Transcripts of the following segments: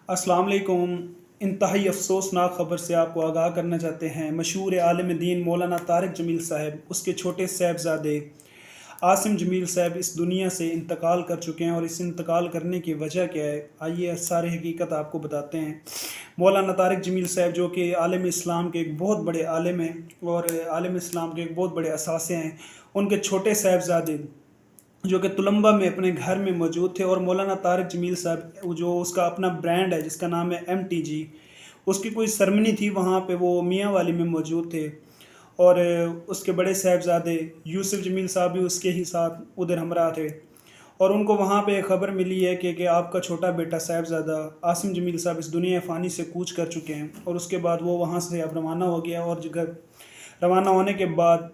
अस्सलाम वालेकुम। इंतहाई अफसोसनाक ख़बर से आपको आगाह करना चाहते हैं। मशहूर आलिम दीन मौलाना तारिक जमील साहब, उसके छोटे साहबजादे आसिम जमील साहब इस दुनिया से इंतकाल कर चुके हैं। और इस इंतकाल करने की वजह क्या है, आइए सारी हकीकत आपको बताते हैं। मौलाना तारिक जमील साहब जो कि आलिम इस्लाम के एक बहुत बड़े आलिम हैं और आलिम इस्लाम के एक बहुत बड़े असासे हैं, उनके छोटे साहबजादे जो कि तुलंबा में अपने घर में मौजूद थे। और मौलाना तारिक जमील साहब जो उसका अपना ब्रांड है जिसका नाम है MTG, उसकी कोई सरमनी थी, वहाँ पे वो मियाँ वाली में मौजूद थे। और उसके बड़े साहबजादे यूसुफ जमील साहब भी उसके ही साथ उधर हमरा थे। और उनको वहाँ पे खबर मिली है कि आपका छोटा बेटा साहबजादा आसिम जमील साहब इस दुनिया फ़ानी से कूच कर चुके हैं। और उसके बाद वो वहाँ से अब रवाना हो गया। और जगह रवाना होने के बाद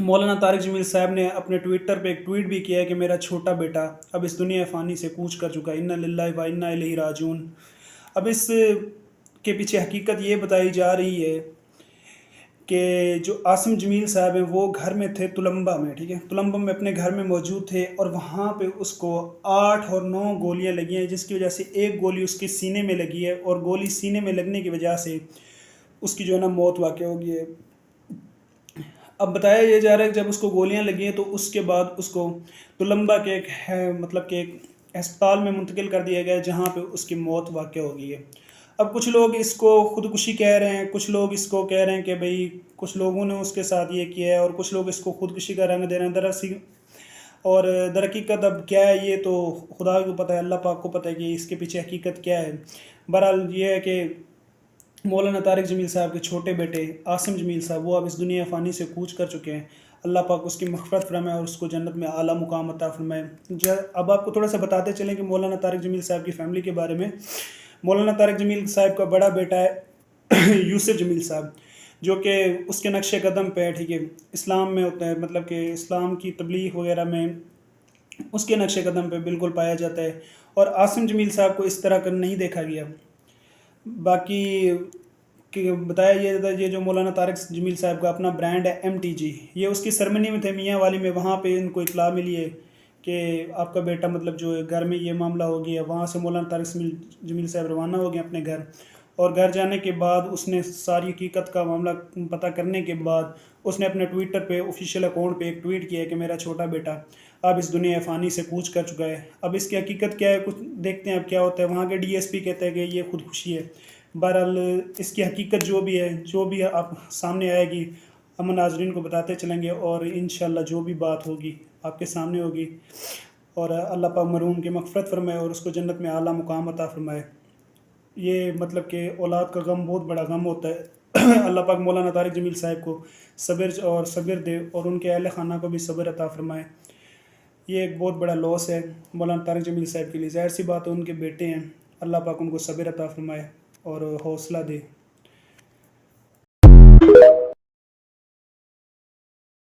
मौलाना तारिक जमील साहब ने अपने ट्विटर पे एक ट्वीट भी किया है कि मेरा छोटा बेटा अब इस दुनिया फ़ानी से कूच कर चुका है, इन्ना लिल्लाहि व इन्ना इलैहि राजिऊन। अब इस के पीछे हकीकत ये बताई जा रही है कि जो आसिम जमील साहब हैं वो घर में थे तुलंबा में, ठीक है, तुलंबा में अपने घर में मौजूद थे। और वहाँ पे उसको 8 और 9 गोलियां लगी हैं, जिसकी वजह से एक गोली उसके सीने में लगी है। और गोली सीने में लगने की वजह से उसकी जो है ना मौत वाक़ हो गई है। अब बताया ये जा रहा है कि जब उसको गोलियां लगी हैं तो उसके बाद उसको तुलंबा के एक है मतलब कि एक अस्पताल में मुंतकिल कर दिया गया है, जहाँ पे उसकी मौत वाक़ हो गई है। अब कुछ लोग इसको खुदकुशी कह रहे हैं, कुछ लोग इसको कह रहे हैं कि भाई कुछ लोगों ने उसके साथ ये किया है, और कुछ लोग इसको खुदकुशी का रंग दे रहे हैं। दरअसल और दर हकीकत अब क्या है ये तो खुदा को पता है, अल्लाह पाक को पता है कि इसके पीछे हकीकत क्या है। बहरहाल ये है कि मौलाना तारिक जमील साहब के छोटे बेटे आसिम जमील साहब वो अब इस दुनिया फ़ानी से कूच कर चुके हैं। अल्लाह पाक उसकी मग़फ़िरत फरमाए और उसको जन्नत में आला मुकाम अता फरमाए। अब आपको थोड़ा सा बताते चलें कि मौलाना तारिक जमील साहब की फ़ैमिली के बारे में। मौलाना तारिक जमील साहब का बड़ा बेटा है यूसुफ जमील साहब, जो कि उसके नक्शे कदम पे है, ठीक है, इस्लाम में होता है, मतलब कि इस्लाम की तबलीग वगैरह में उसके नक्शे कदम पे बिल्कुल पाया जाता है। और आसिम जमील साहब को इस तरह का नहीं देखा गया। बाकी कि बताया ये जाता है, ये जो मौलाना तारिक जमील साहब का अपना ब्रांड है MTG, ये उसकी सरमनी में थे मियाँ वाली में। वहाँ पे इनको इतला मिली है कि आपका बेटा मतलब जो है घर में ये मामला हो गया। वहाँ से मौलाना तारिक जमील साहब रवाना हो गए अपने घर। और घर जाने के बाद उसने सारी हकीकत का मामला पता करने के बाद उसने अपने ट्विटर पे ऑफिशियल अकाउंट पे एक ट्वीट किया है कि मेरा छोटा बेटा अब इस दुनिया फ़ानी से कूच कर चुका है। अब इसकी हकीकत क्या है, कुछ देखते हैं अब क्या होता है। वहाँ के DSP कहते हैं कि ये खुदकुशी है। बहरहाल इसकी हकीकत जो भी है, जो भी आप सामने आएगी, हम नाजरीन को बताते चलेंगे। और इंशाल्लाह जो भी बात होगी आपके सामने होगी। और अल्लाह पाक मरहूम की मग़फ़िरत फरमाए और उसको जन्नत में आला मुकाम अता फरमाए। ये मतलब कि औलाद का गम बहुत बड़ा गम होता है। अल्लाह पाक मौलाना तारिक जमील साहब को सब्र दे और उनके अहल खाना को भी सब्र अता फरमाए। ये एक बहुत बड़ा लॉस है मौलाना तारिक जमील साहब के लिए। ज़ाहिर सी बात है, उनके बेटे हैं, अल्लाह पाक उनको सब्र अता फरमाए और हौसला दे।